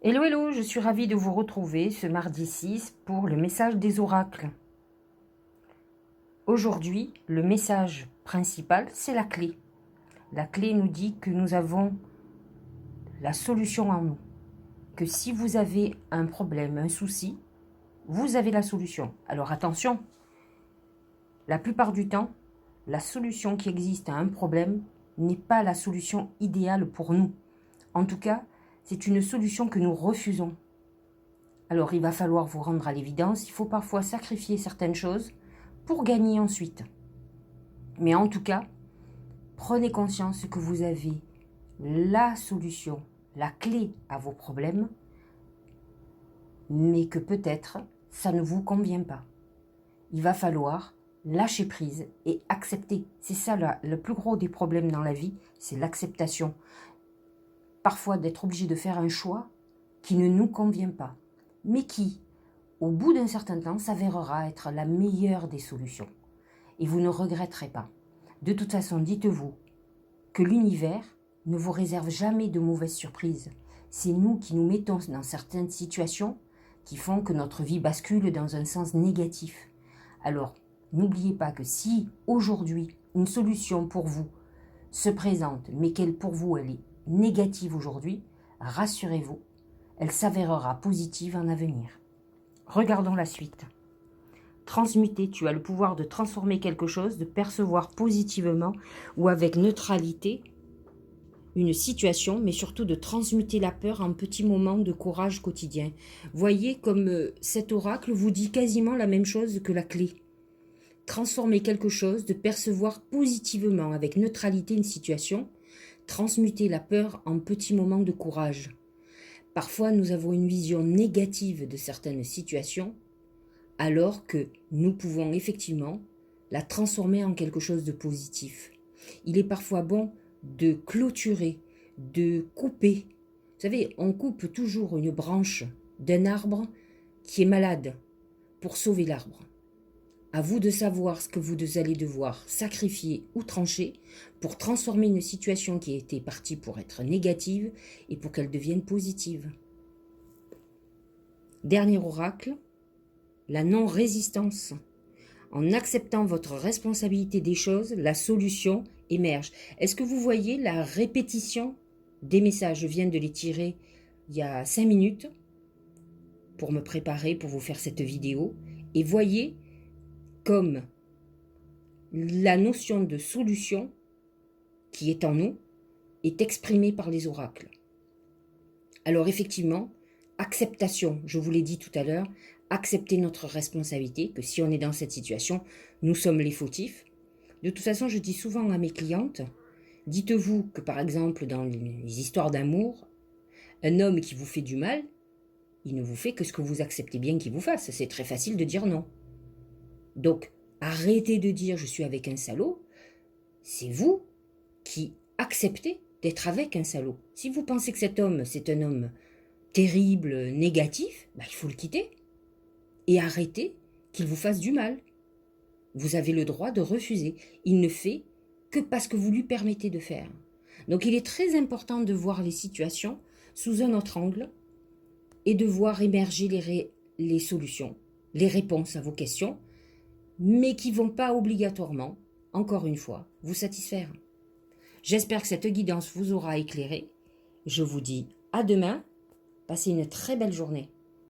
Hello, hello, je suis ravie de vous retrouver ce mardi 6 pour le message des oracles. Aujourd'hui, le message principal, c'est la clé. La clé nous dit que nous avons la solution en nous. Que si vous avez un problème, un souci, vous avez la solution. Alors attention, la plupart du temps, la solution qui existe à un problème n'est pas la solution idéale pour nous. En tout cas, c'est une solution que nous refusons. Alors il va falloir vous rendre à l'évidence, il faut parfois sacrifier certaines choses pour gagner ensuite. Mais en tout cas, prenez conscience que vous avez la solution, la clé à vos problèmes, mais que peut-être ça ne vous convient pas. Il va falloir lâcher prise et accepter. C'est ça le plus gros des problèmes dans la vie, c'est l'acceptation. Parfois d'être obligé de faire un choix qui ne nous convient pas, mais qui, au bout d'un certain temps, s'avérera être la meilleure des solutions. Et vous ne regretterez pas. De toute façon, dites-vous que l'univers ne vous réserve jamais de mauvaises surprises. C'est nous qui nous mettons dans certaines situations qui font que notre vie bascule dans un sens négatif. Alors, n'oubliez pas que si aujourd'hui une solution pour vous se présente, mais qu'elle pour vous elle est négative aujourd'hui, rassurez-vous, elle s'avérera positive en avenir. Regardons la suite. Transmuter, tu as le pouvoir de transformer quelque chose, de percevoir positivement ou avec neutralité une situation, mais surtout de transmuter la peur en petits moments de courage quotidien. Voyez comme cet oracle vous dit quasiment la même chose que la clé. Transformer quelque chose, de percevoir positivement avec neutralité une situation, transmuter la peur en petits moments de courage. Parfois, nous avons une vision négative de certaines situations, alors que nous pouvons effectivement la transformer en quelque chose de positif. Il est parfois bon de clôturer, de couper. Vous savez, on coupe toujours une branche d'un arbre qui est malade pour sauver l'arbre. À vous de savoir ce que vous allez devoir sacrifier ou trancher pour transformer une situation qui était partie pour être négative et pour qu'elle devienne positive. Dernier oracle, la non-résistance. En acceptant votre responsabilité des choses, la solution émerge. Est-ce que vous voyez la répétition des messages? Je viens de les tirer il y a 5 minutes pour me préparer, pour vous faire cette vidéo. Et voyez comme la notion de solution qui est en nous est exprimée par les oracles. Alors effectivement, acceptation, je vous l'ai dit tout à l'heure, accepter notre responsabilité, que si on est dans cette situation, nous sommes les fautifs. De toute façon, je dis souvent à mes clientes, dites-vous que par exemple dans les histoires d'amour, un homme qui vous fait du mal, il ne vous fait que ce que vous acceptez bien qu'il vous fasse. C'est très facile de dire non. Donc, arrêtez de dire je suis avec un salaud, c'est vous qui acceptez d'être avec un salaud. Si vous pensez que cet homme, c'est un homme terrible, négatif, il faut le quitter. Et arrêter qu'il vous fasse du mal. Vous avez le droit de refuser. Il ne fait que parce que vous lui permettez de faire. Donc il est très important de voir les situations sous un autre angle et de voir émerger les solutions, les réponses à vos questions, mais qui ne vont pas obligatoirement, encore une fois, vous satisfaire. J'espère que cette guidance vous aura éclairé. Je vous dis à demain. Passez une très belle journée.